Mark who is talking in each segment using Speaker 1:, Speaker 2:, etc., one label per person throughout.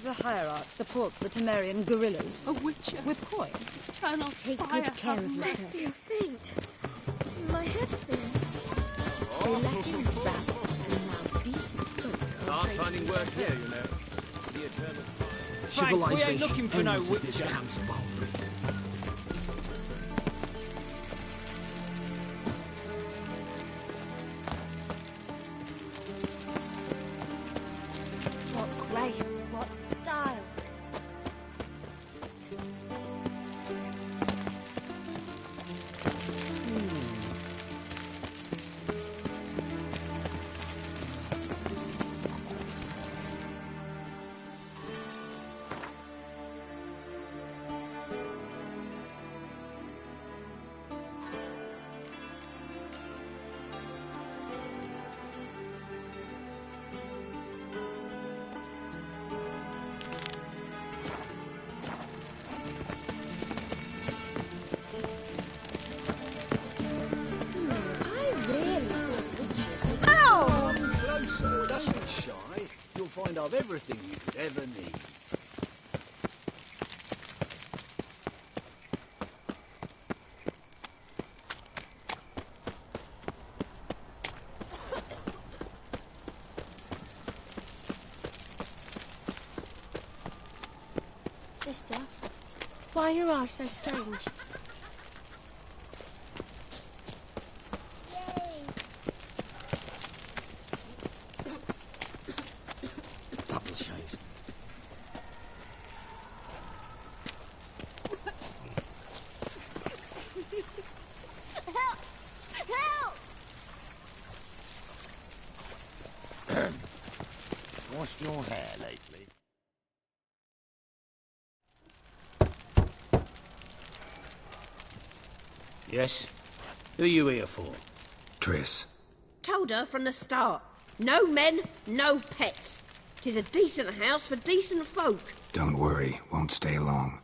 Speaker 1: the Hierarch supports the Temerian guerrillas.
Speaker 2: A witcher.
Speaker 1: With coin.
Speaker 2: Eternal
Speaker 1: Take
Speaker 2: fire,
Speaker 1: good care of yourself.
Speaker 3: I feel faint. My head spins. They let him rap, and now decent folk
Speaker 4: Hard finding work here, you know. The eternal fire.
Speaker 5: Frank, we ain't looking for no
Speaker 6: ends at this
Speaker 5: witcher.
Speaker 6: Council boundary.
Speaker 3: What grace, what style.
Speaker 4: Closer, don't be shy. You'll find I've everything you could ever need.
Speaker 3: Mister, why are your eyes so strange?
Speaker 6: Double chase.
Speaker 3: Help! Help!
Speaker 6: Washed your hair lately?
Speaker 4: Yes? Who are you here for?
Speaker 6: Triss.
Speaker 7: Told her from the start. No men, no pets. 'Tis a decent house for decent folk.
Speaker 8: Don't worry, won't stay long.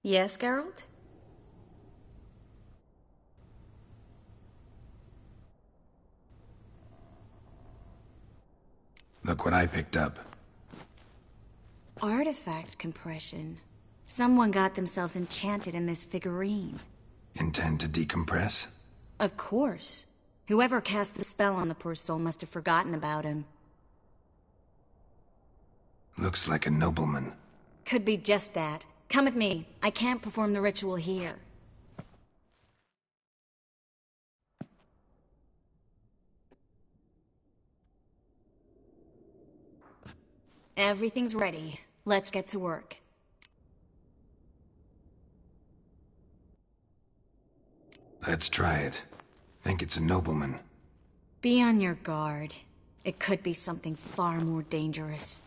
Speaker 9: Yes, Geralt?
Speaker 8: Look what I picked up.
Speaker 9: Artifact compression. Someone got themselves enchanted in this figurine.
Speaker 8: Intend to decompress?
Speaker 9: Of course. Whoever cast the spell on the poor soul must have forgotten about him.
Speaker 8: Looks like a nobleman.
Speaker 9: Could be just that. Come with me. I can't perform the ritual here. Everything's ready. Let's get to work.
Speaker 8: Let's try it. Think it's a nobleman.
Speaker 9: Be on your guard. It could be something far more dangerous.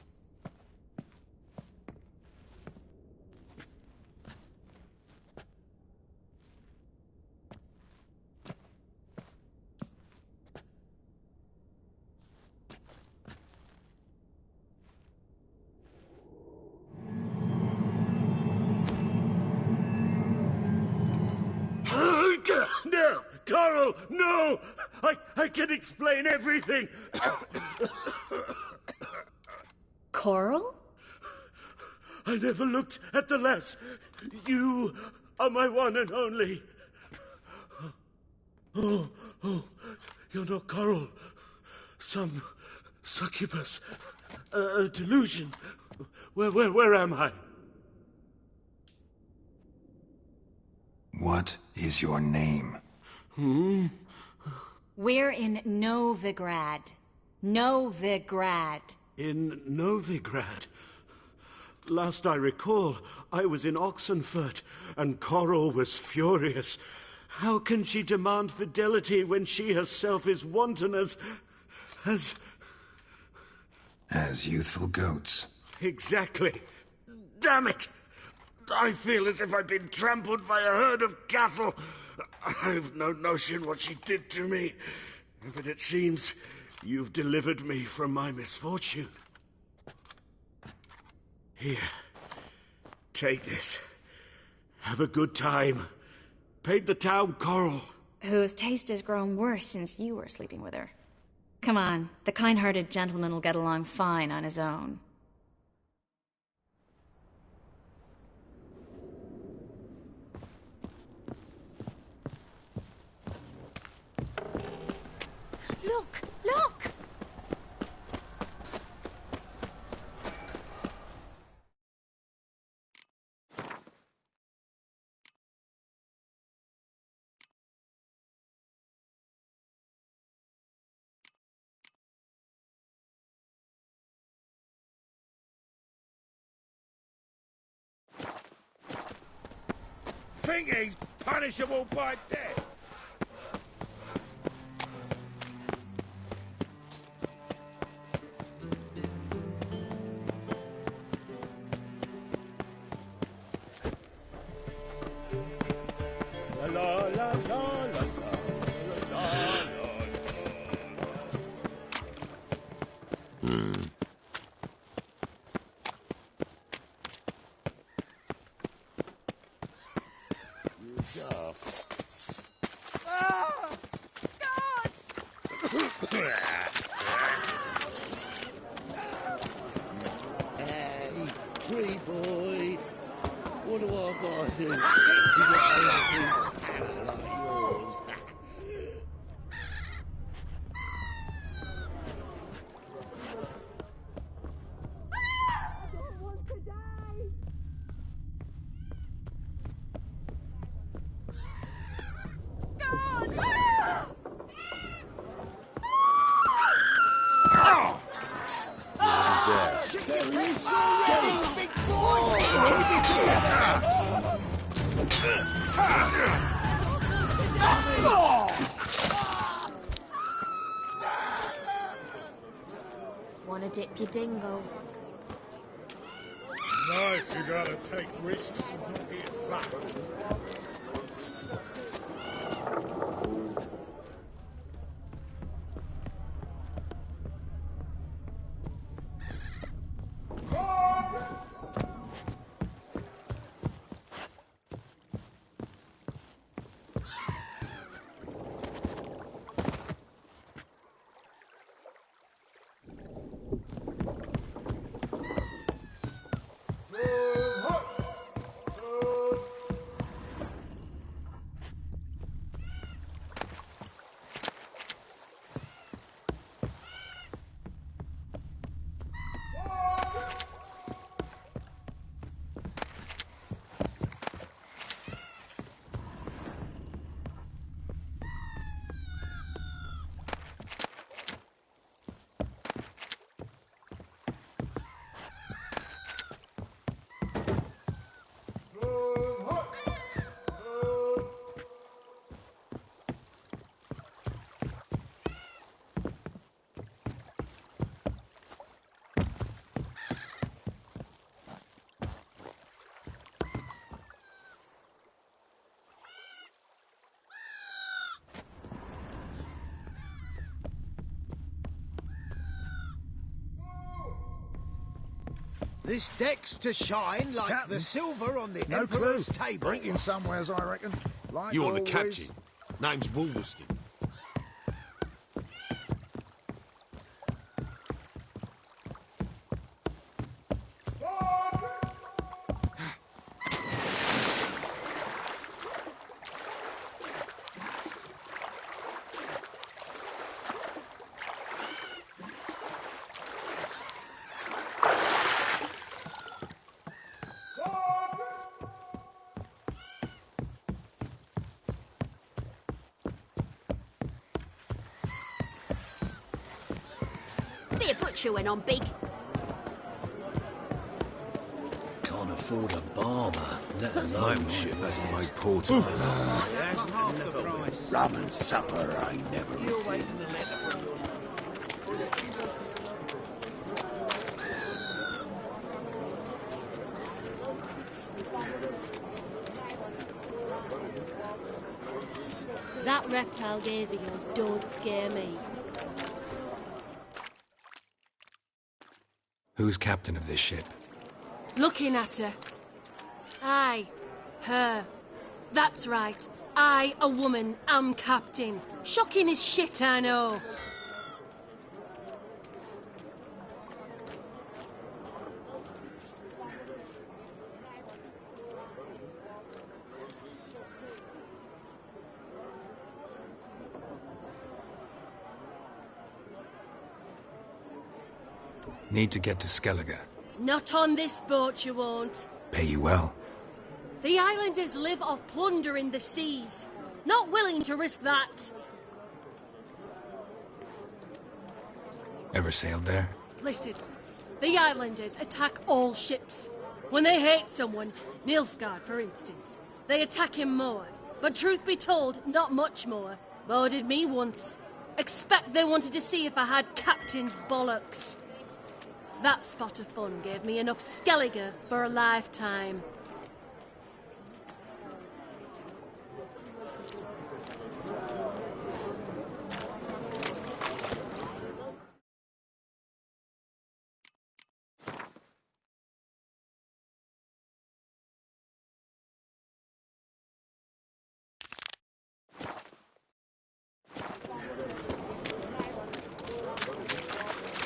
Speaker 10: No! Carl, no! I can explain everything!
Speaker 9: Coral?
Speaker 10: I never looked at the lass. You are my one and only. Oh, you're not Coral. Some succubus. A delusion. Where am I?
Speaker 8: What is your name?
Speaker 9: We're in Novigrad. Novigrad.
Speaker 10: In Novigrad. Last I recall, I was in Oxenfurt, and Coral was furious. How can she demand fidelity when she herself is wanton as...
Speaker 8: As youthful goats.
Speaker 10: Exactly. Damn it! I feel as if I've been trampled by a herd of cattle. I've no notion what she did to me, but it seems you've delivered me from my misfortune. Here, take this. Have a good time. Paint the town coral.
Speaker 9: Whose taste has grown worse since you were sleeping with her. Come on, the kind-hearted gentleman will get along fine on his own.
Speaker 3: Look! Look!
Speaker 10: Think he's punishable by death?
Speaker 6: Hey, pretty boy. What do I gotta do to get a little like yours?
Speaker 3: Wanna dip your dingle?
Speaker 10: Nice, you gotta take risks and not get flattered.
Speaker 4: This deck's to shine like
Speaker 6: Captain,
Speaker 4: the silver on the
Speaker 6: No clue.
Speaker 4: Emperor's table.
Speaker 6: Drinking somewheres, I reckon. Like
Speaker 2: You want the
Speaker 6: always.
Speaker 2: captain? Name's Wolverston.
Speaker 7: Be a butcher went on big.
Speaker 6: Can't
Speaker 4: afford a barber, let
Speaker 2: My
Speaker 4: alone
Speaker 2: ship
Speaker 4: one
Speaker 2: hasn't
Speaker 4: of
Speaker 2: made
Speaker 4: theirs.
Speaker 2: port in
Speaker 6: That's half the price.
Speaker 5: Rum and supper I never
Speaker 6: You're
Speaker 5: refused.
Speaker 6: waiting the letter from your...
Speaker 3: That reptile gaze of yours don't scare me.
Speaker 8: Who's captain of this ship?
Speaker 3: Looking at her. Aye, her. That's right. I, a woman, am captain. Shocking as shit, I know.
Speaker 8: Need to get to Skellige.
Speaker 3: Not on this boat, you won't.
Speaker 8: Pay you well.
Speaker 3: The islanders live off plunder in the seas. Not willing to risk that.
Speaker 8: Ever sailed there?
Speaker 3: Listen, the islanders attack all ships. When they hate someone, Nilfgaard for instance, they attack him more. But truth be told, not much more. Boarded me once. Expect they wanted to see if I had captain's bollocks. That spot of fun gave me enough Skellige for a lifetime.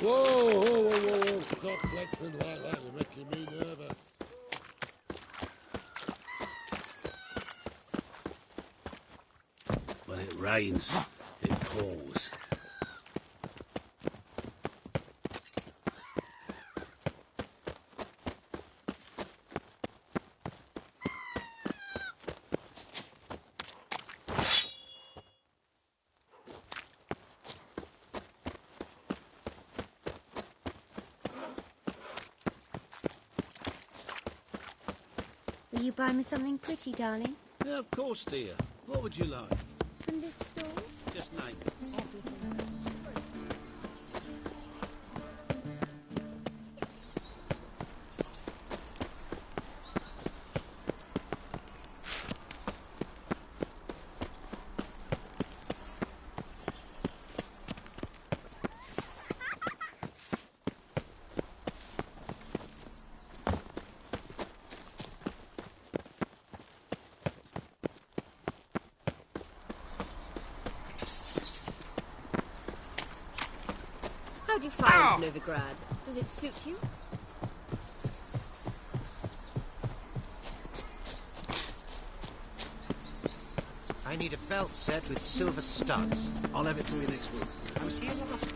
Speaker 5: Whoa. Stop flexing like that. You're making me nervous.
Speaker 4: When it rains, it pours.
Speaker 11: Will you buy me something pretty, darling?
Speaker 6: Yeah, of course, dear. What would you like?
Speaker 11: From this store?
Speaker 6: Just name it.
Speaker 11: Everything.
Speaker 7: How do you find Novigrad? Does it suit you?
Speaker 12: I need a belt set with silver studs.
Speaker 4: I'll have it for you next week.
Speaker 12: I was here last week.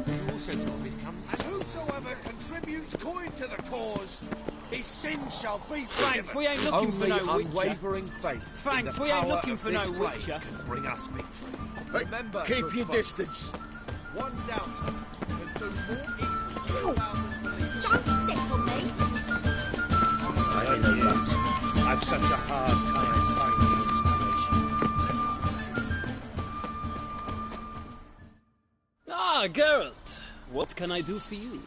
Speaker 12: You also told me to come
Speaker 10: And whosoever contributes coin to the cause, his sins shall be
Speaker 13: Frank,
Speaker 10: forgiven.
Speaker 13: we ain't looking for no Witcher.
Speaker 10: unwavering faith.
Speaker 13: Frank,
Speaker 10: in the
Speaker 13: we ain't
Speaker 10: power
Speaker 13: looking
Speaker 10: of
Speaker 13: for
Speaker 10: this
Speaker 13: no
Speaker 10: blade
Speaker 13: Witcher.
Speaker 10: can bring us victory.
Speaker 5: Hey, keep your distance.
Speaker 10: One doubter can do more evil than 1,000 believers.
Speaker 11: Don't step on me!
Speaker 6: I know that. I've such a hard time finding inspiration.
Speaker 13: Ah, Geralt. What can I do for you?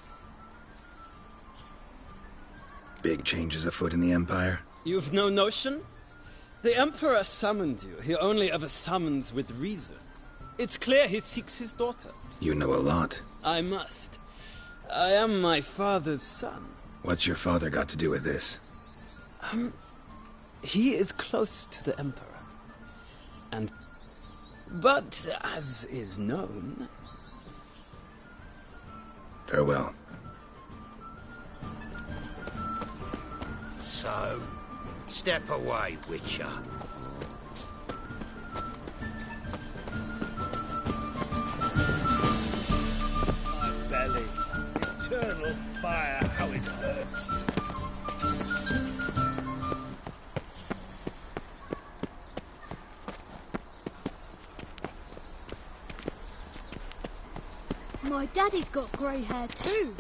Speaker 8: Big changes afoot in the Empire?
Speaker 13: You've no notion? The Emperor summoned you. He only ever summons with reason. It's clear he seeks his daughter.
Speaker 8: You know a lot.
Speaker 13: I must. I am my father's son.
Speaker 8: What's your father got to do with this?
Speaker 13: He is close to the Emperor. But, as is known...
Speaker 8: Farewell.
Speaker 12: So, step away, Witcher.
Speaker 6: My belly. Eternal fire, how it hurts.
Speaker 3: My daddy's got grey hair too.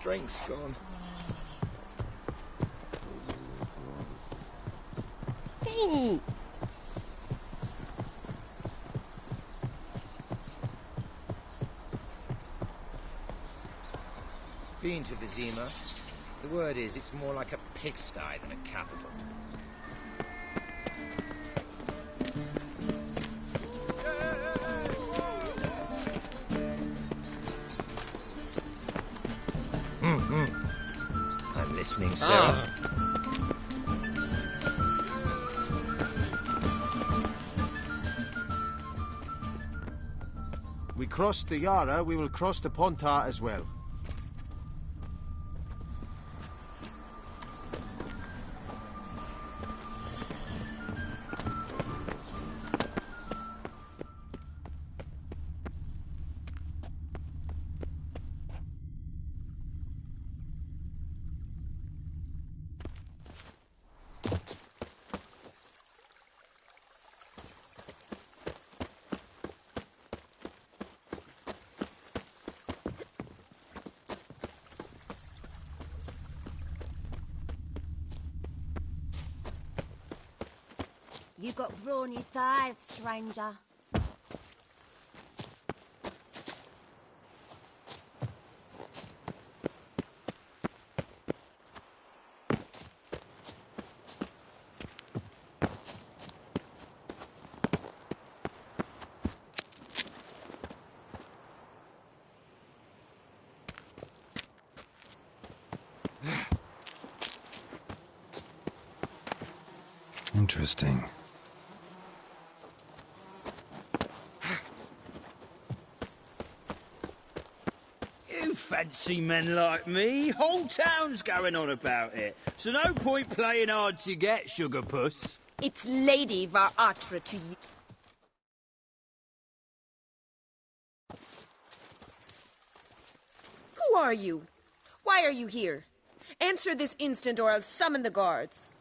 Speaker 12: strength's gone. Been to Vizima. The word is, it's more like a pigsty than a capital. I'm listening, sir.
Speaker 4: We crossed the Yara, we will cross the Pontar as well.
Speaker 11: You got brawny thighs, stranger.
Speaker 8: Interesting.
Speaker 13: Fancy men like me. Whole town's going on about it. So no point playing hard to get, sugar puss.
Speaker 14: It's Lady Var Atra to you. Who are you? Why are you here? Answer this instant or I'll summon the guards.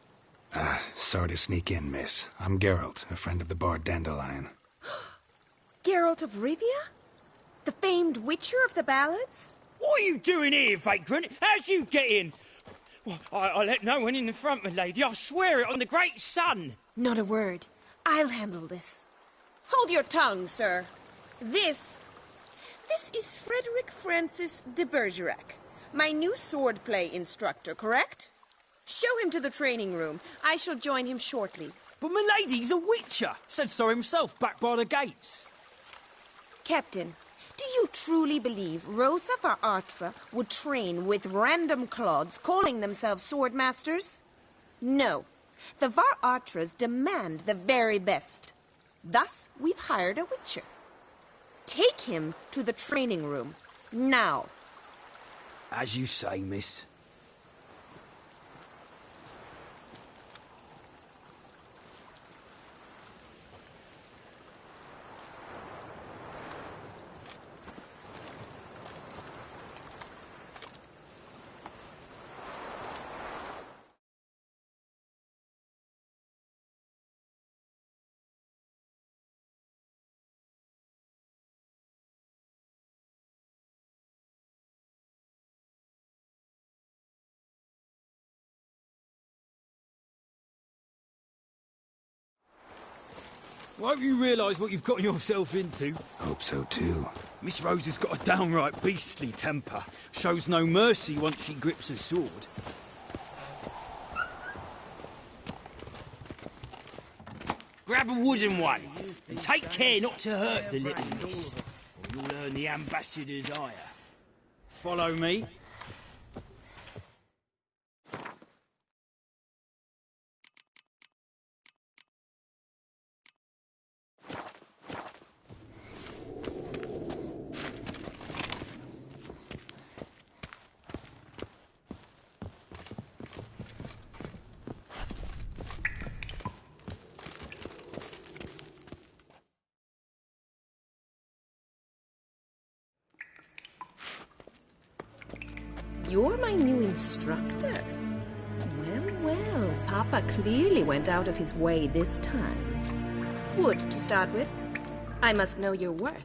Speaker 8: Sorry to sneak in, miss. I'm Geralt, a friend of the bard Dandelion.
Speaker 14: Geralt of Rivia? The famed witcher of the ballads?
Speaker 13: What are you doing here, vagrant? How'd you get in? Well, I let no one in the front, my lady. I swear it on the great sun.
Speaker 14: Not a word. I'll handle this. Hold your tongue, sir. This is Frederick Francis de Bergerac, my new swordplay instructor, correct? Show him to the training room. I shall join him shortly.
Speaker 13: But my lady's a witcher. Said so himself back by the gates.
Speaker 14: Captain, do you truly believe Rosa Var Atra would train with random clods calling themselves swordmasters? No. The Var Atras demand the very best. Thus, we've hired a witcher. Take him to the training room. Now.
Speaker 13: As you say, miss. Why have you realised what you've gotten yourself into?
Speaker 8: Hope so, too.
Speaker 13: Miss Rose has got a downright beastly temper. Shows no mercy once she grips a sword. Grab a wooden one, and take care not to hurt the little miss, or you'll earn the ambassador's ire. Follow me.
Speaker 14: You're my new instructor? Well, Papa clearly went out of his way this time. Wood, to start with. I must know your worth.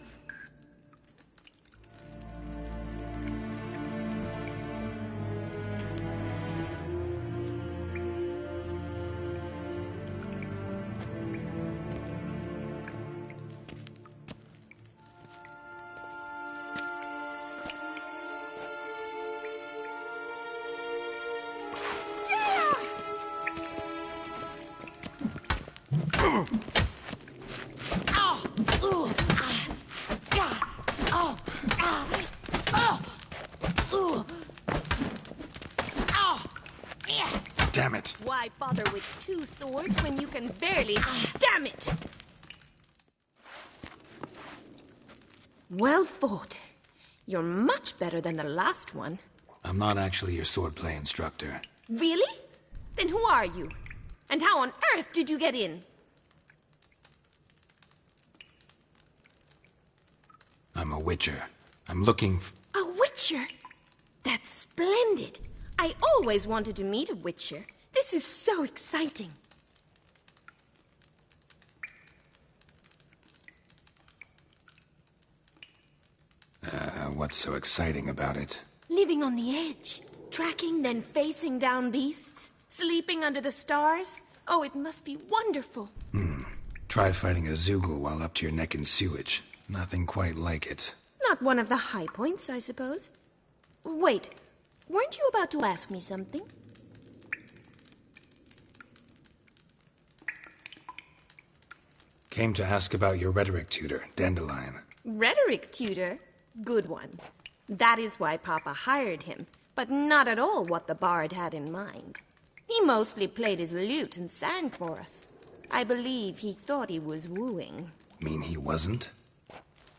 Speaker 8: Damn it.
Speaker 14: Why bother with 2 swords when you can barely... Damn it! Well fought. You're much better than the last one.
Speaker 8: I'm not actually your swordplay instructor.
Speaker 14: Really? Then who are you? And how on earth did you get in?
Speaker 8: I'm a witcher. I'm looking
Speaker 14: A witcher? That's splendid. I always wanted to meet a witcher. This is so exciting.
Speaker 8: What's so exciting about it?
Speaker 14: Living on the edge. Tracking, then facing down beasts. Sleeping under the stars. Oh, it must be wonderful.
Speaker 8: Try fighting a Zoogle while up to your neck in sewage. Nothing quite like it.
Speaker 14: Not one of the high points, I suppose. Wait, weren't you about to ask me something?
Speaker 8: Came to ask about your rhetoric tutor, Dandelion.
Speaker 14: Rhetoric tutor? Good one. That is why Papa hired him, but not at all what the bard had in mind. He mostly played his lute and sang for us. I believe he thought he was wooing.
Speaker 8: Mean he wasn't?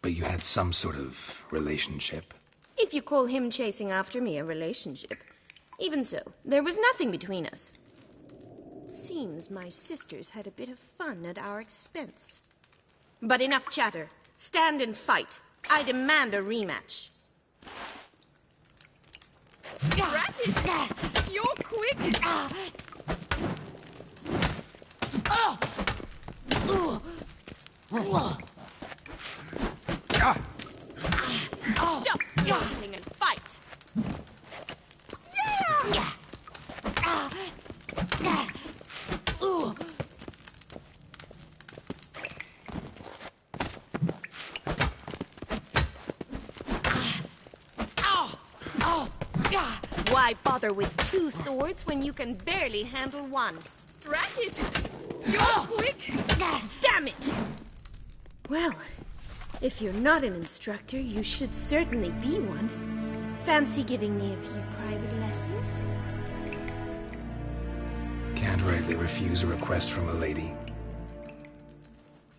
Speaker 8: But you had some sort of relationship?
Speaker 14: If you call him chasing after me a relationship. Even so, there was nothing between us. Seems my sisters had a bit of fun at our expense. But enough chatter. Stand and fight. I demand a rematch. Rat it! You're quick! Stop grunting and fight! Yeah! Why bother with 2 swords when you can barely handle one? Drat it! You're quick! Damn it! Well, if you're not an instructor, you should certainly be one. Fancy giving me a few private lessons?
Speaker 8: Can't rightly refuse a request from a lady.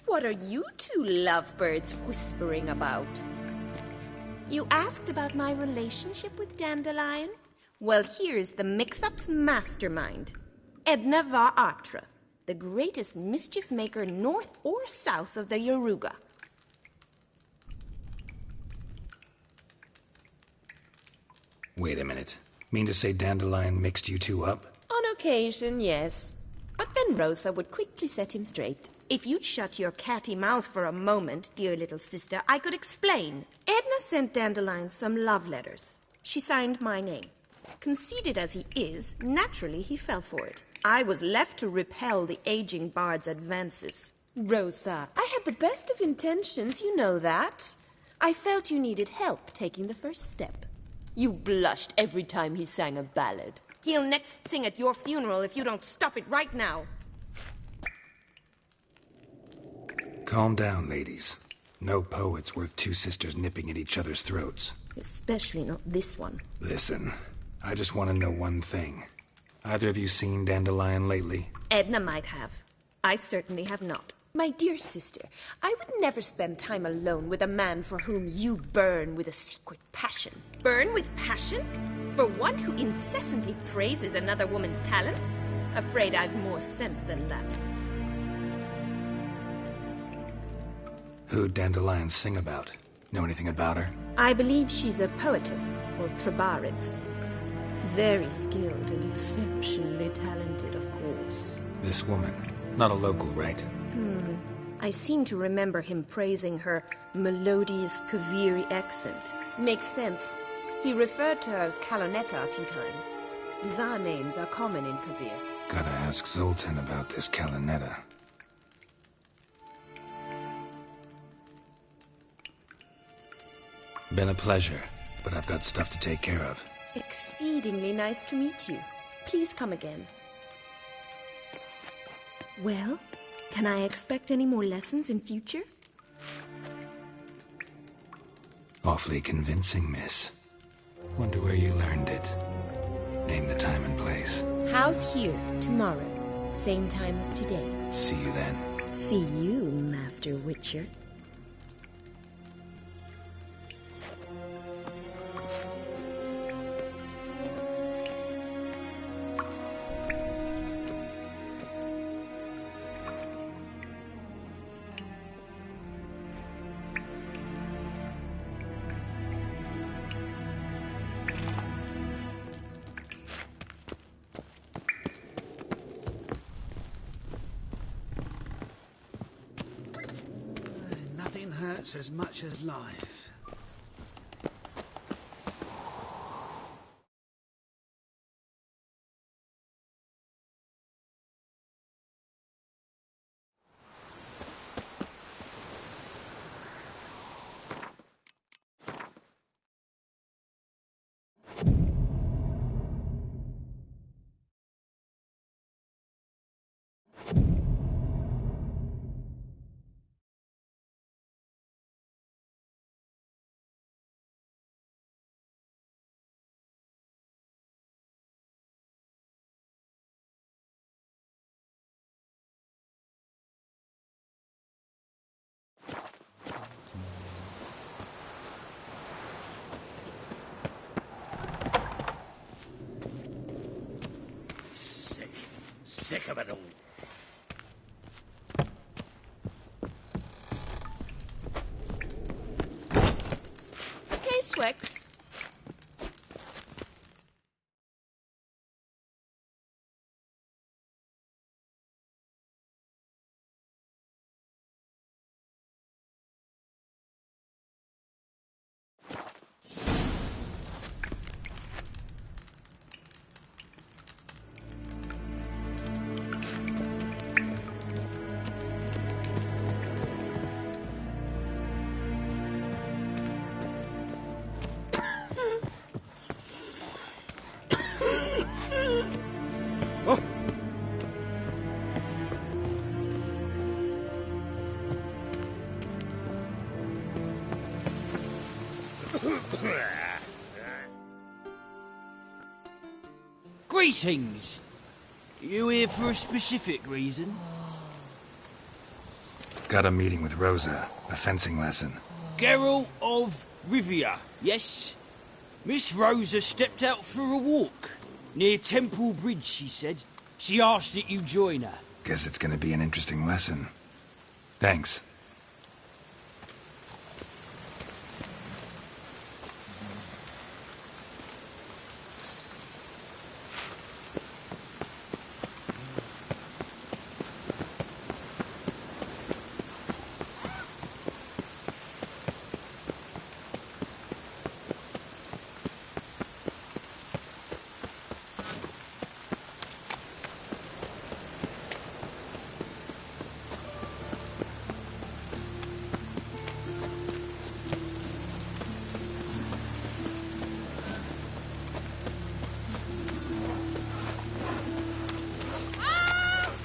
Speaker 14: What are you 2 lovebirds whispering about? You asked about my relationship with Dandelion? Well, here's the mix-up's mastermind. Edna var Atra, the greatest mischief maker north or south of the Yaruga.
Speaker 8: Wait a minute. Mean to say Dandelion mixed you 2 up?
Speaker 14: On occasion, yes. But then Rosa would quickly set him straight. If you'd shut your catty mouth for a moment, dear little sister, I could explain. Edna sent Dandelion some love letters. She signed my name. Conceited as he is, naturally he fell for it. I was left to repel the aging bard's advances. Rosa, I had the best of intentions, you know that. I felt you needed help taking the first step. You blushed every time he sang a ballad. He'll next sing at your funeral if you don't stop it right now.
Speaker 8: Calm down, ladies. No poet's worth 2 sisters nipping at each other's throats.
Speaker 14: Especially not this one.
Speaker 8: Listen, I just want to know one thing. Either of you seen Dandelion lately?
Speaker 14: Edna might have. I certainly have not. My dear sister, I would never spend time alone with a man for whom you burn with a secret passion. Burn with passion? For one who incessantly praises another woman's talents? Afraid I've more sense than that.
Speaker 8: Who'd Dandelion sing about? Know anything about her?
Speaker 14: I believe she's a poetess, or tribarids. Very skilled and exceptionally talented, of course.
Speaker 8: This woman. Not a local, right?
Speaker 14: I seem to remember him praising her melodious Kaviri accent. Makes sense. He referred to her as Kalonetta a few times. Bizarre names are common in Kavir.
Speaker 8: Gotta ask Zoltan about this Kalonetta. Been a pleasure, but I've got stuff to take care of.
Speaker 14: Exceedingly nice to meet you. Please come again. Well, Can I expect any more lessons in future?
Speaker 8: Awfully convincing, miss. Wonder where you learned it. Name the time and place.
Speaker 14: House here, tomorrow. Same time as today.
Speaker 8: See you then.
Speaker 14: See you, Master Witcher.
Speaker 4: Nothing hurts as much as life.
Speaker 6: Sick of it all.
Speaker 14: Okay, Swix.
Speaker 13: Greetings! You here for a specific reason?
Speaker 8: Got a meeting with Rosa. A fencing lesson.
Speaker 13: Geralt of Rivia, yes? Miss Rosa stepped out for a walk. Near Temple Bridge, she said. She asked that you join her.
Speaker 8: Guess it's gonna be an interesting lesson. Thanks.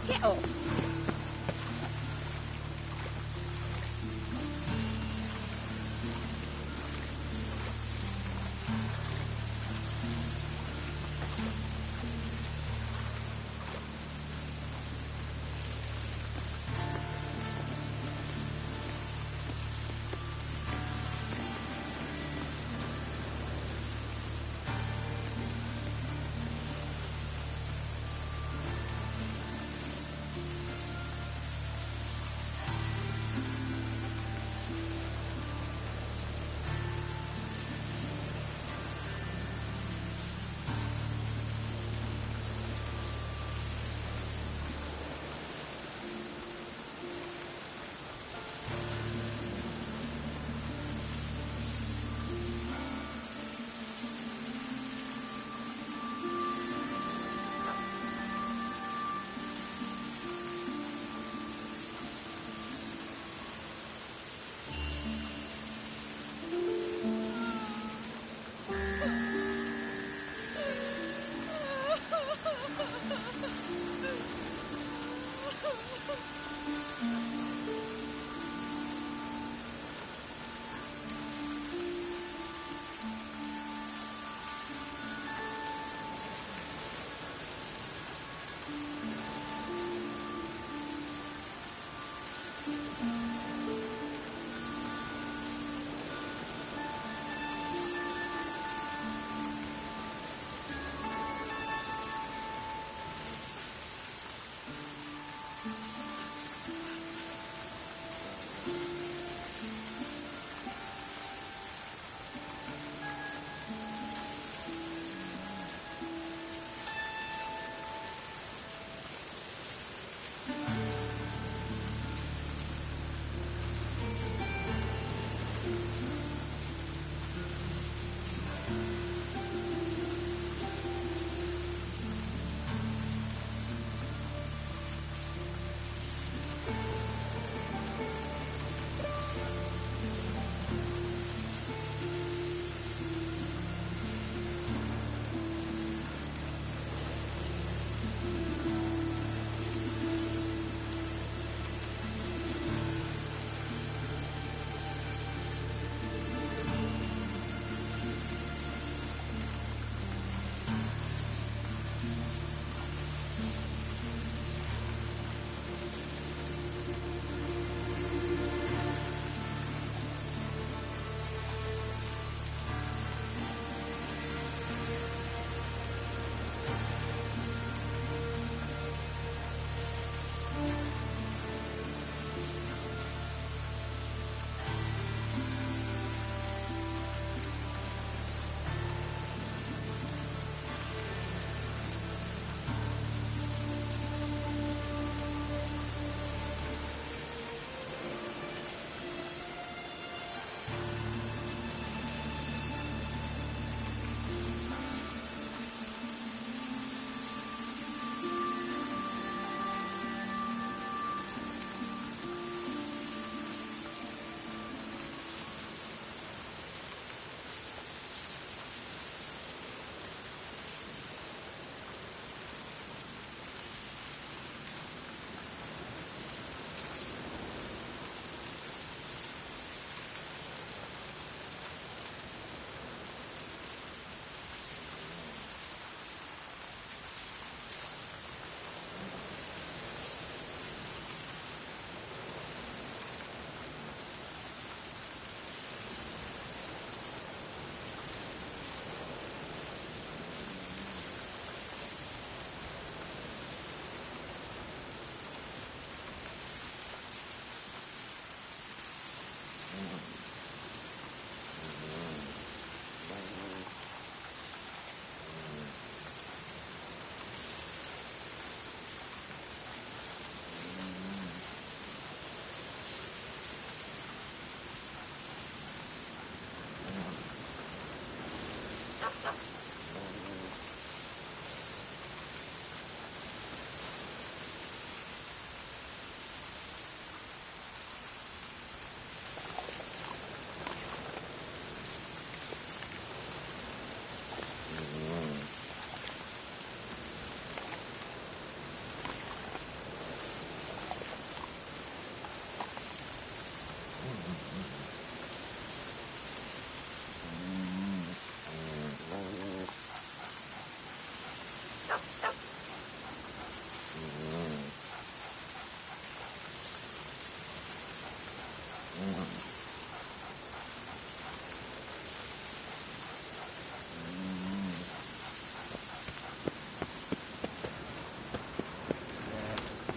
Speaker 7: Get off.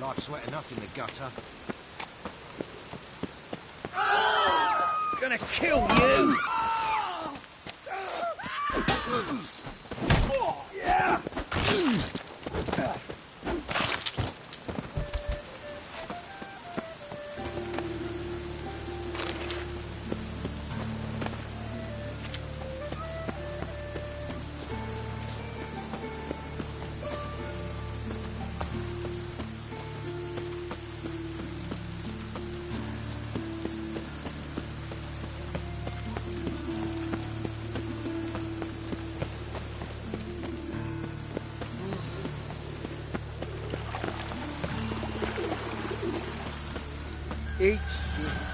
Speaker 12: Life's wet enough in the gutter.
Speaker 4: Gonna kill you!
Speaker 6: Eat shit.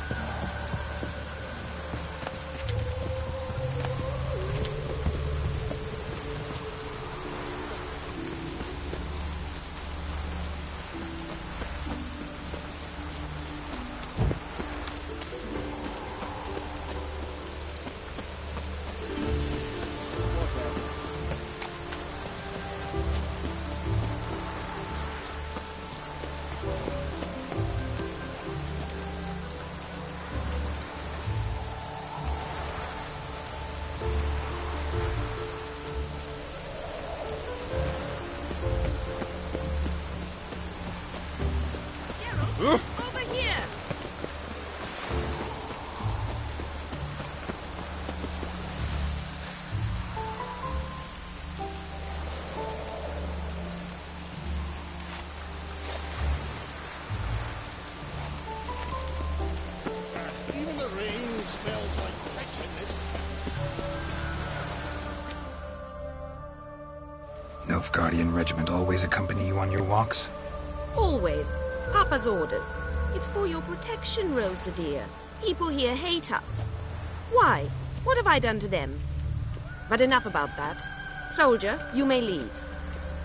Speaker 14: Over here!
Speaker 6: Even the rain smells like pessimist.
Speaker 8: Nilfgaardian regiment always accompany you on your walks?
Speaker 14: Always. Papa's orders. It's for your protection, Rosa dear. People here hate us. Why? What have I done to them? But enough about that. Soldier, you may leave.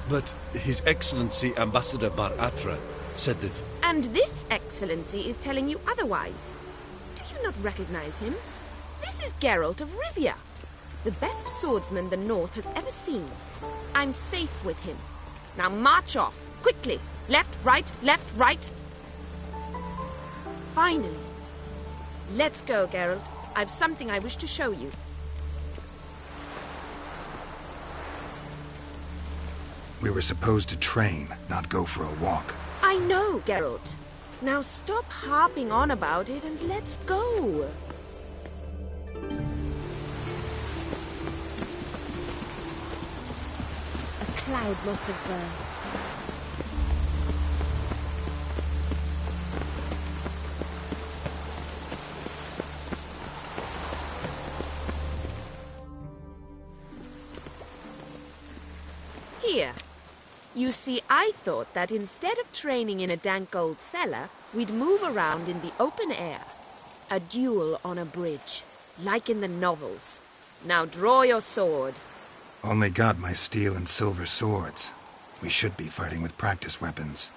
Speaker 2: But His Excellency Ambassador Var Atra said that...
Speaker 14: And this excellency is telling you otherwise. Do you not recognize him? This is Geralt of Rivia, the best swordsman the North has ever seen. I'm safe with him. Now march off, quickly. Left, right, left, right. Finally. Let's go, Geralt. I've something I wish to show you.
Speaker 8: We were supposed to train, not go for a walk.
Speaker 14: I know, Geralt. Now stop harping on about it and let's go.
Speaker 11: A cloud must have burst.
Speaker 14: Here. You see, I thought that instead of training in a dank old cellar, we'd move around in the open air. A duel on a bridge, like in the novels. Now draw your sword.
Speaker 8: Only got my steel and silver swords. We should be fighting with practice weapons.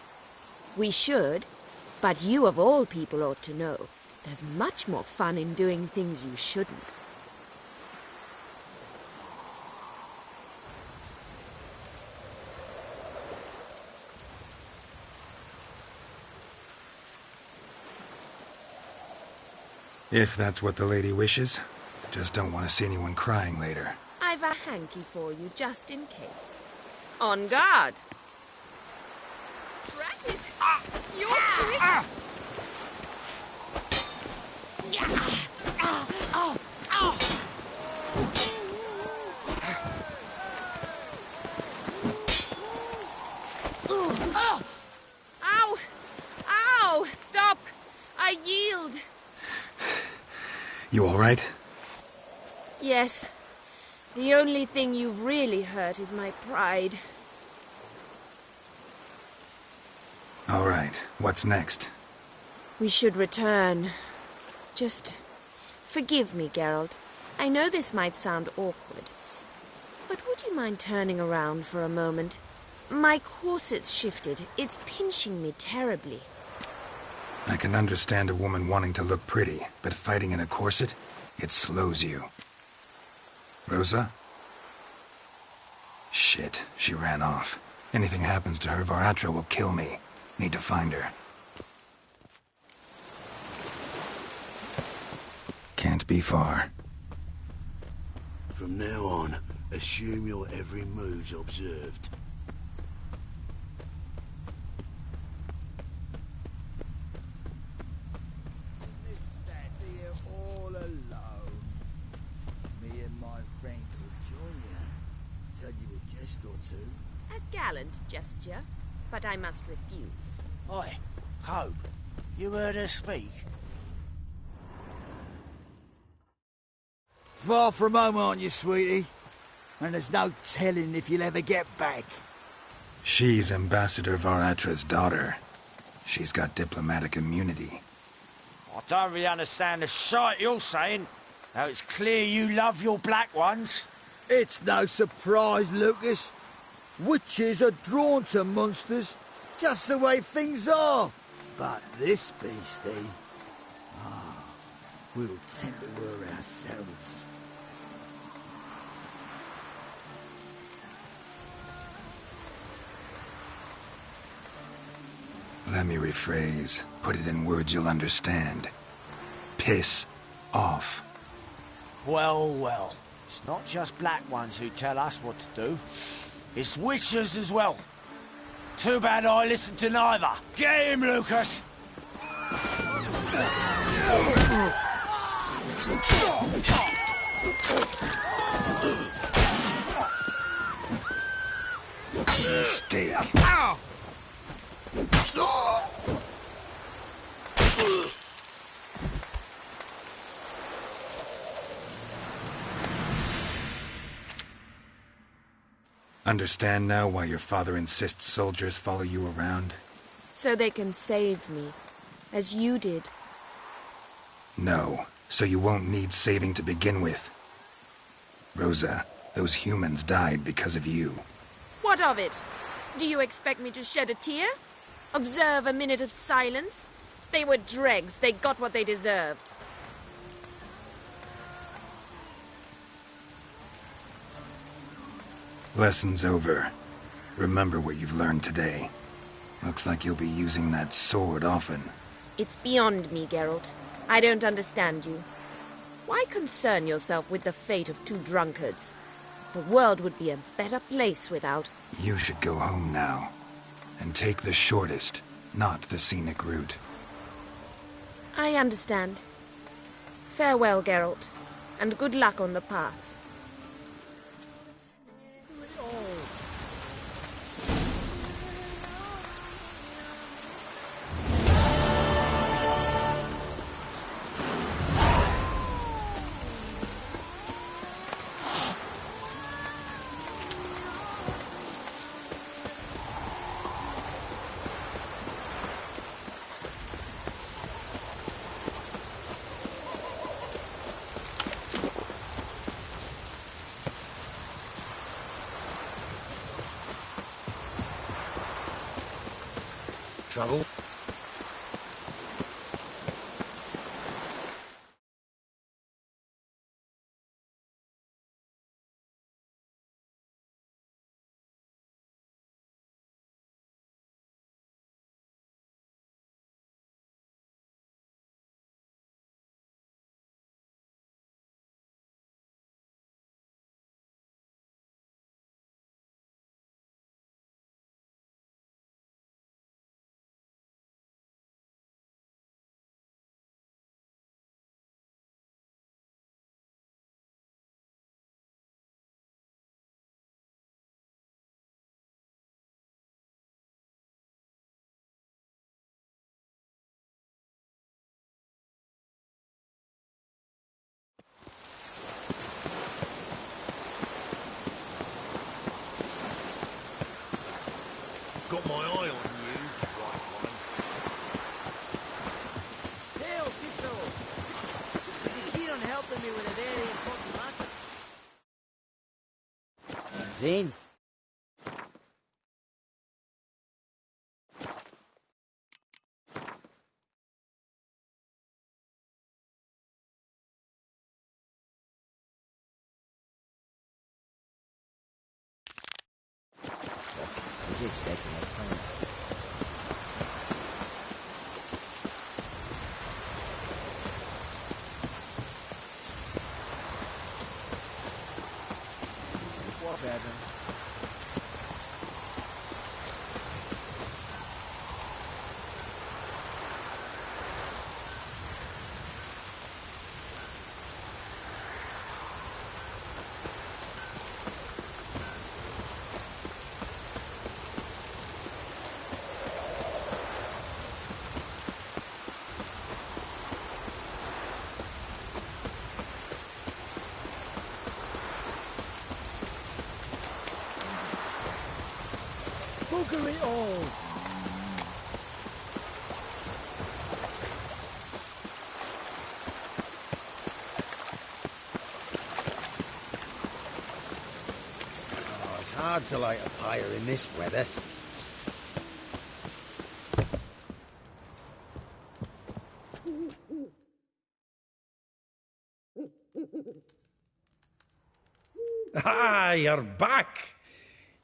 Speaker 14: We should, but you of all people ought to know. There's much more fun in doing things you shouldn't.
Speaker 8: If that's what the lady wishes. Just don't want to see anyone crying later.
Speaker 14: I've a hanky for you, just in case. On guard! Drat it! You're quick! Ow! Ow! Stop! I yield!
Speaker 8: You all right?
Speaker 14: Yes. The only thing you've really hurt is my pride.
Speaker 8: All right. What's next?
Speaker 14: We should return. Just forgive me, Geralt. I know this might sound awkward. But would you mind turning around for a moment? My corset's shifted. It's pinching me terribly.
Speaker 8: I can understand a woman wanting to look pretty, but fighting in a corset, it slows you. Rosa? Shit, she ran off. Anything happens to her, Var Atra will kill me. Need to find her. Can't be far.
Speaker 4: From now on, assume your every move's observed.
Speaker 6: All alone. Me and my friend could join you. Tell you a jest or two.
Speaker 14: A gallant gesture, but I must refuse.
Speaker 15: Oi, Hope, you heard her speak?
Speaker 6: Far from home, aren't you, sweetie? And there's no telling if you'll ever get back.
Speaker 8: She's Ambassador Varatra's daughter. She's got diplomatic immunity.
Speaker 15: I don't really understand the shite you're saying. Now it's clear you love your black ones.
Speaker 6: It's no surprise, Lucas. Witches are drawn to monsters, just the way things are. But this beastie, we'll tend to her ourselves.
Speaker 8: Let me rephrase. Put it in words you'll understand. Piss off.
Speaker 15: Well, well. It's not just black ones who tell us what to do. It's witches as well. Too bad I listened to neither. Get him, Lucas!
Speaker 8: Mistake. Understand now why your father insists soldiers follow you around?
Speaker 14: So they can save me, as you did.
Speaker 8: No, so you won't need saving to begin with. Rosa, those humans died because of you.
Speaker 14: What of it? Do you expect me to shed a tear? Observe a minute of silence? They were dregs. They got what they deserved.
Speaker 8: Lesson's over. Remember what you've learned today. Looks like you'll be using that sword often.
Speaker 14: It's beyond me, Geralt. I don't understand you. Why concern yourself with the fate of two drunkards? The world would be a better place without...
Speaker 8: You should go home now. And take the shortest, not the scenic route.
Speaker 14: I understand. Farewell, Geralt. And good luck on the path.
Speaker 2: Trouble? Got my eye on you, right one.
Speaker 16: Hail, Tito! You're keen on helping me with a very important matter. Then? What you expecting us coming?
Speaker 4: Bugger it all!
Speaker 12: Oh, it's hard to light a fire in this weather.
Speaker 17: Ah, you're back.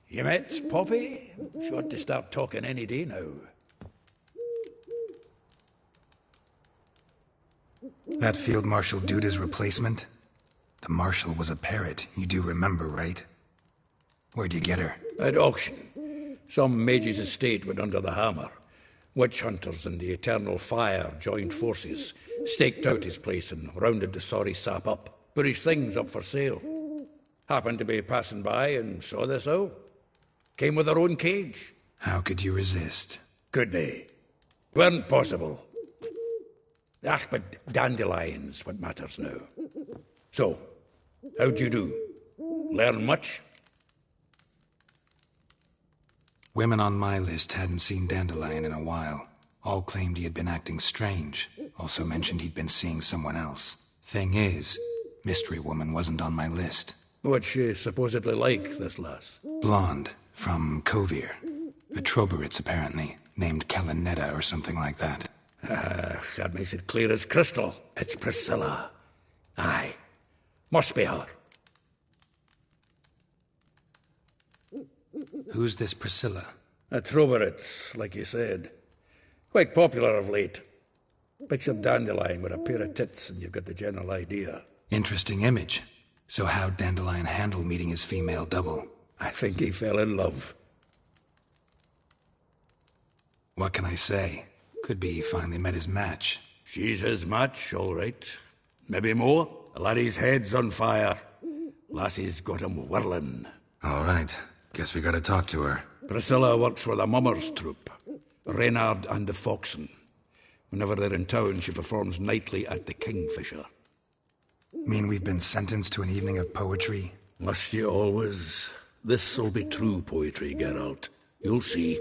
Speaker 17: You met Poppy? She ought to start talking any day now.
Speaker 8: That Field Marshal Duda's replacement? The Marshal was a parrot, you do remember, right? Where'd you get her?
Speaker 17: At auction. Some mage's estate went under the hammer. Witch hunters and the Eternal Fire joined forces, staked out his place and rounded the sorry sap up, put his things up for sale. Happened to be passing by and saw this out. Came with her own cage.
Speaker 8: How could you resist?
Speaker 17: Could they? Weren't possible. Ah, but dandelions what matters now. So, how'd you do? Learn much?
Speaker 8: Women on my list hadn't seen Dandelion in a while. All claimed he had been acting strange. Also mentioned he'd been seeing someone else. Thing is, Mystery Woman wasn't on my list.
Speaker 17: What's she supposedly like, this lass?
Speaker 8: Blonde, from Kovir. A Troberitz, apparently, named Kalanetta or something like that.
Speaker 17: That makes it clear as crystal. It's Priscilla. Aye. Must be her.
Speaker 8: Who's this Priscilla?
Speaker 17: A Troberitz, like you said. Quite popular of late. Picture Dandelion with a pair of tits and you've got the general idea.
Speaker 8: Interesting image. So how'd Dandelion handle meeting his female double?
Speaker 17: I think he fell in love.
Speaker 8: What can I say? Could be he finally met his match.
Speaker 17: She's his match, all right. Maybe more. The laddie's head's on fire. Lassie's got him whirling.
Speaker 8: All right. Guess we gotta talk to her.
Speaker 17: Priscilla works for the Mummers troupe. Reynard and the Foxen. Whenever they're in town, she performs nightly at the Kingfisher.
Speaker 8: Mean we've been sentenced to an evening of poetry?
Speaker 17: Must you always? This'll be true poetry, Geralt. You'll see.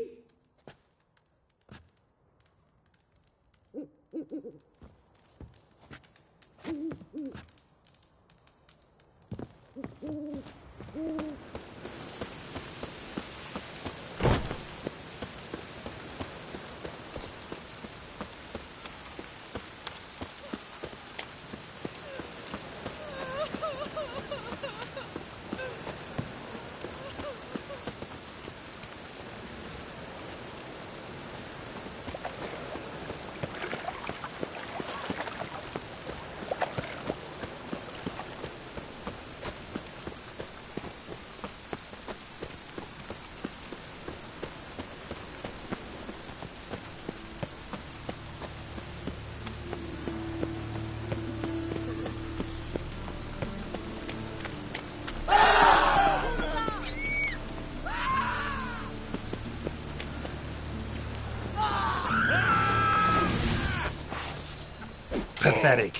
Speaker 17: Pathetic.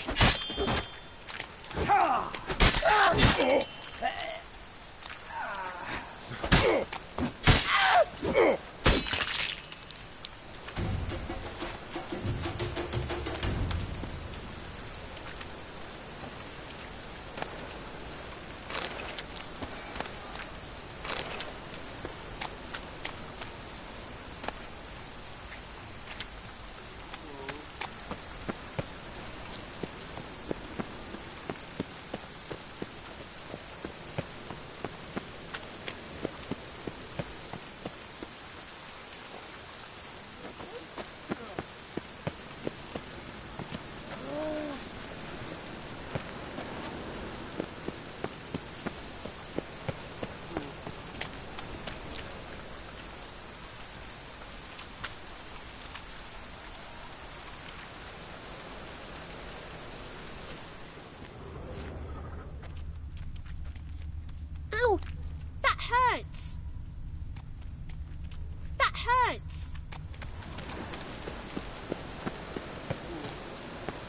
Speaker 7: Ow! That hurts! That hurts!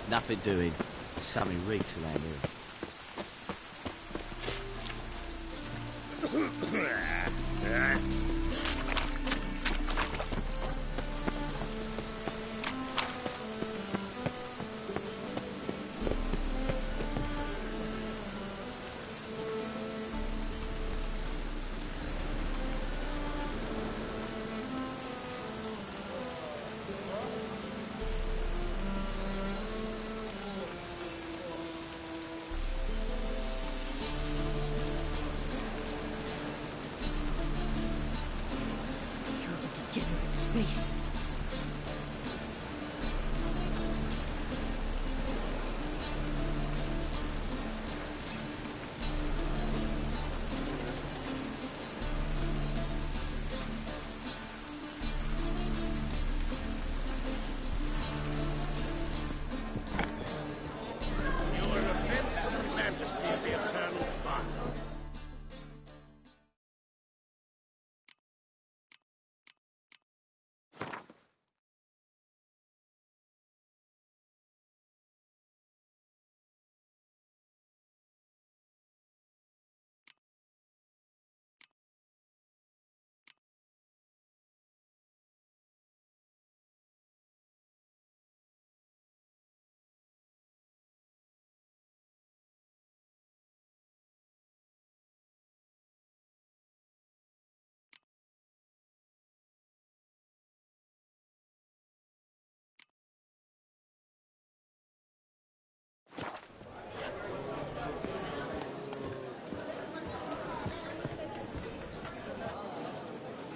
Speaker 15: Nothing doing. Something reeks around here.
Speaker 7: Reese.
Speaker 10: You are an offence to the majesty of the Eternal Fire.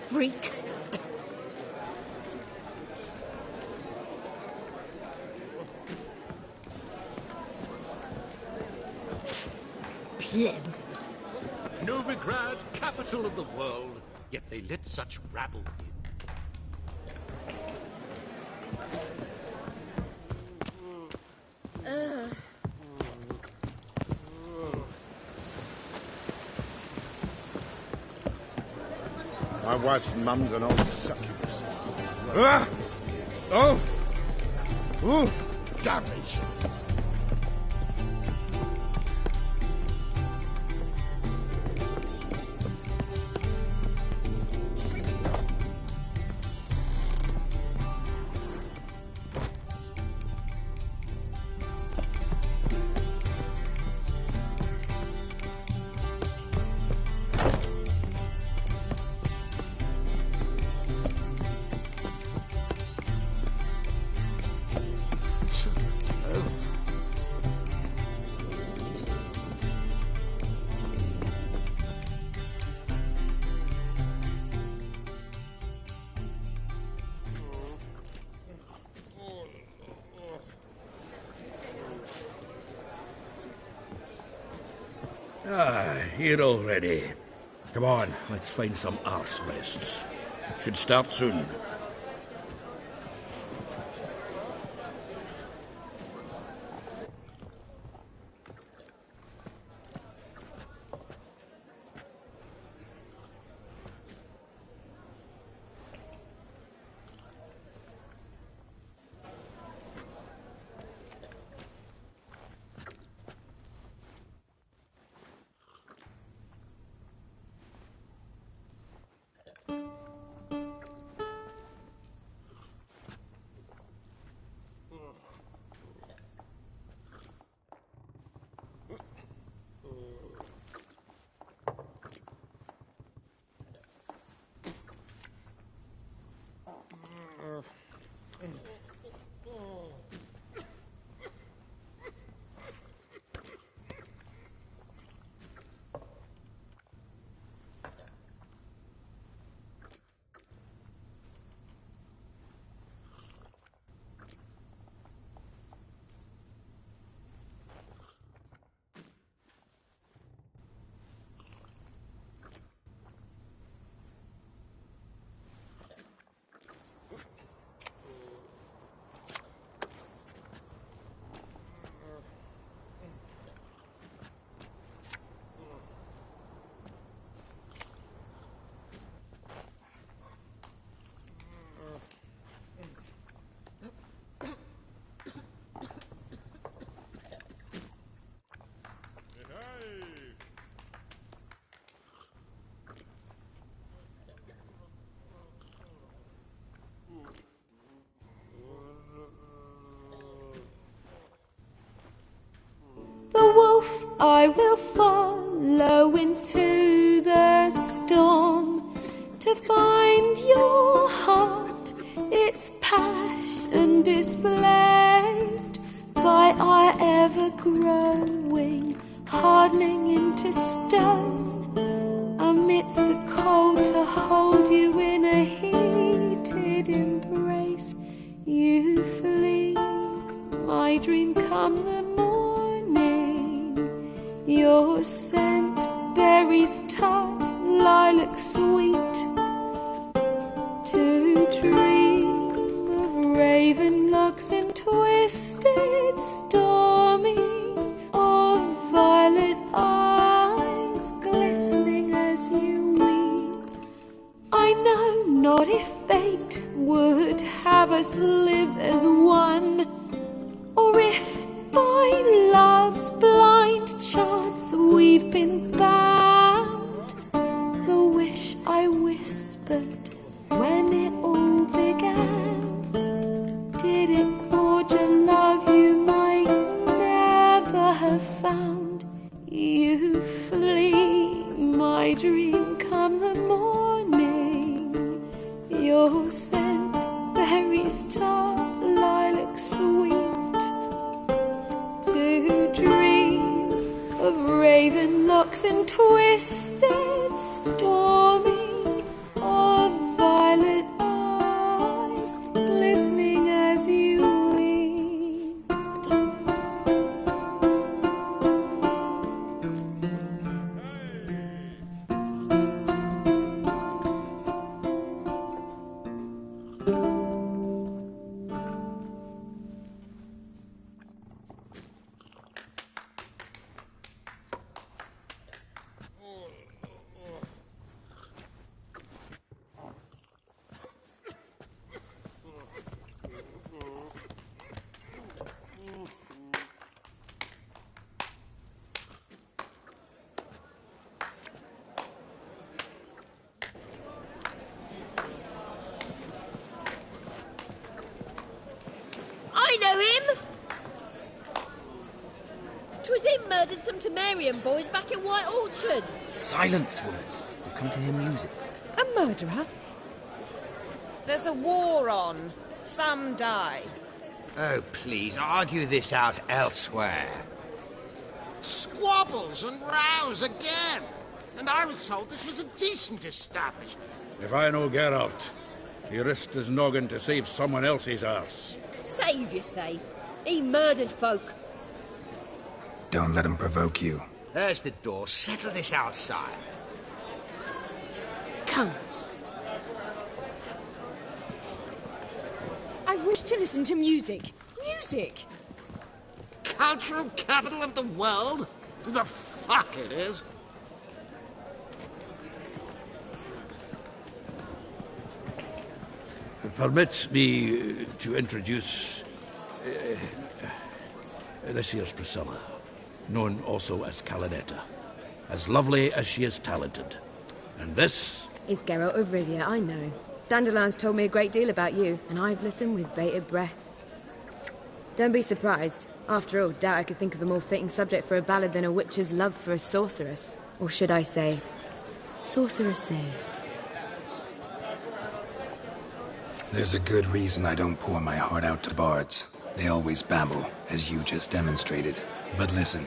Speaker 7: Freak. Pleb.
Speaker 2: Novigrad, capital of the world, yet they let such rabble in.
Speaker 5: My wife's mum's an old succubus.
Speaker 10: Ah! Oh! Ooh!
Speaker 5: Damage!
Speaker 17: Here already. Come on, let's find some arse rests. Should start soon.
Speaker 18: The wolf I will follow into the storm to find your heart, its passion displaced by our ever-growing, hardening into stone, amidst the cold to hold you in a heated come the morning. Your scent, berries tart, lilac sweet. To dream of raven locks and twisted stormy, of violet eyes glistening as you weep. I know not if fate would have us live as one, or if by love's blind chance we've been bound. The wish I whispered when it all began, did it forge a love you might never have found? You flee, my dream, come the morning. Your scent, berries tart, lilac sweet. To dream of raven locks and twisted stormy, of violet eyes glistening as you weep.
Speaker 7: I know him! 'Twas him murdered some Temerian boys back in White Orchard.
Speaker 19: Silence, woman. We've come to hear music.
Speaker 14: A murderer? There's a war on. Some die.
Speaker 12: Oh, please, argue this out elsewhere.
Speaker 5: Squabbles and rows again. And I was told this was a decent establishment.
Speaker 17: If I know Geralt, he risked his noggin to save someone else's arse.
Speaker 7: Save, you say? He murdered folk.
Speaker 8: Don't let him provoke you.
Speaker 12: There's the door. Settle this outside.
Speaker 14: Come. I wish to listen to music. Music!
Speaker 5: Cultural capital of the world? The fuck it is.
Speaker 17: Permit me to introduce... this here's Priscilla, known also as Calinetta. As lovely as she is talented. And this...
Speaker 20: It's Geralt of Rivia, I know. Dandelion's told me a great deal about you, and I've listened with bated breath. Don't be surprised. After all, doubt I could think of a more fitting subject for a ballad than a witch's love for a sorceress. Or should I say, sorceresses.
Speaker 8: There's a good reason I don't pour my heart out to bards. They always babble, as you just demonstrated. But listen,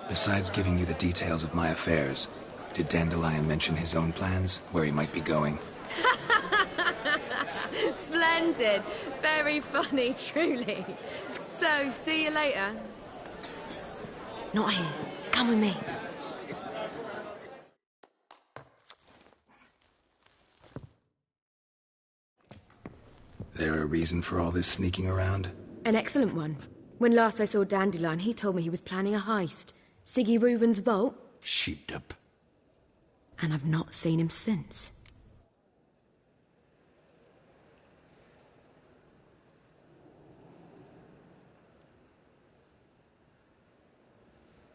Speaker 8: besides giving you the details of my affairs, did Dandelion mention his own plans, where he might be going?
Speaker 20: Splendid. Very funny, truly. So, see you later.
Speaker 14: Not here. Come with me.
Speaker 8: There a reason for all this sneaking around?
Speaker 20: An excellent one. When last I saw Dandelion, he told me he was planning a heist. Siggy Reuven's vault.
Speaker 17: Sheepdip.
Speaker 20: And I've not seen him since.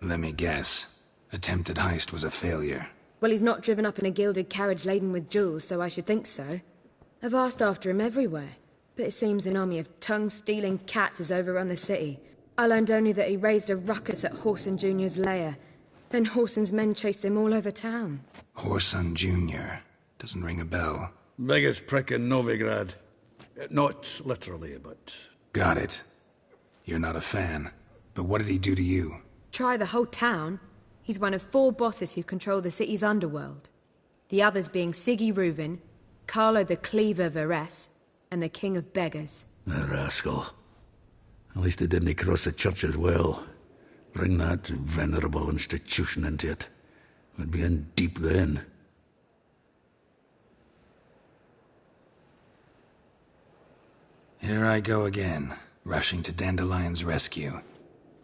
Speaker 8: Let me guess. Attempted heist was a failure.
Speaker 20: Well, he's not driven up in a gilded carriage laden with jewels, so I should think so. I've asked after him everywhere, but it seems an army of tongue-stealing cats has overrun the city. I learned only that he raised a ruckus at Whoreson Jr.'s lair. Then Whoreson's men chased him all over town.
Speaker 8: Whoreson Jr. Doesn't ring a bell.
Speaker 17: Biggest prick in Novigrad. Not literally, but...
Speaker 8: Got it. You're not a fan. But what did he do to you?
Speaker 20: Try the whole town. He's one of 4 bosses who control the city's underworld. The others being Siggy Reuven, Carlo the Cleaver Varese, and the King of Beggars.
Speaker 17: The rascal. At least they didn't cross the church as well. Bring that venerable institution into it. We'd be in deep then.
Speaker 8: Here I go again, rushing to Dandelion's rescue.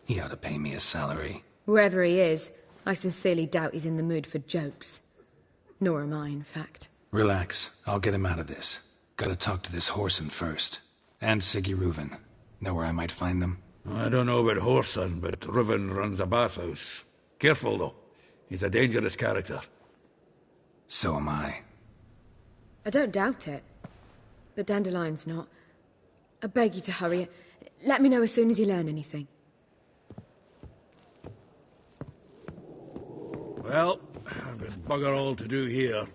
Speaker 8: He ought to pay me a salary.
Speaker 20: Wherever he is, I sincerely doubt he's in the mood for jokes. Nor am I, in fact.
Speaker 8: Relax, I'll get him out of this. Gotta talk to this Whoreson first. And Siggy Reuven. Know where I might find them?
Speaker 17: I don't know about Whoreson, but Reuven runs a bathhouse. Careful, though. He's a dangerous character.
Speaker 8: So am I.
Speaker 20: I don't doubt it. But Dandelion's not. I beg you to hurry. Let me know as soon as you learn anything.
Speaker 17: Well, I've got bugger all to do here.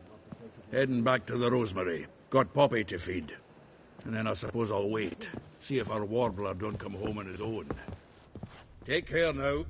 Speaker 17: Heading back to the Rosemary. Got Poppy to feed. And then I suppose I'll wait. See if our warbler don't come home on his own. Take care now.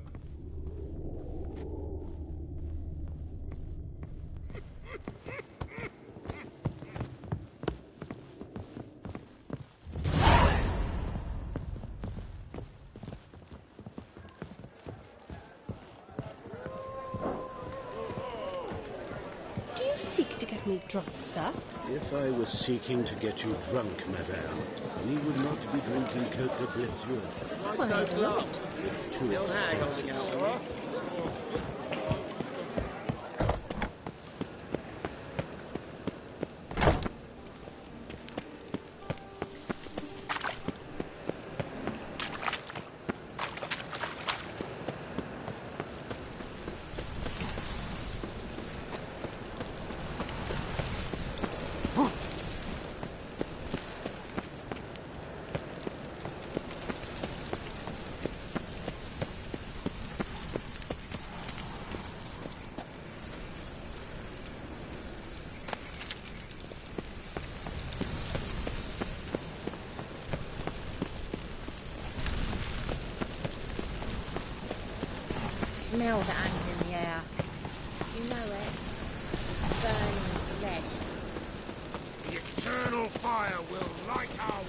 Speaker 3: Do you seek to get me drunk, sir?
Speaker 10: If I was seeking to get you drunk, madame, we would not be drinking Cote de Blessure.
Speaker 3: Why not?
Speaker 10: It's too expensive.
Speaker 11: Smell the ants in the air. You know it. Burning flesh.
Speaker 10: The eternal fire will light our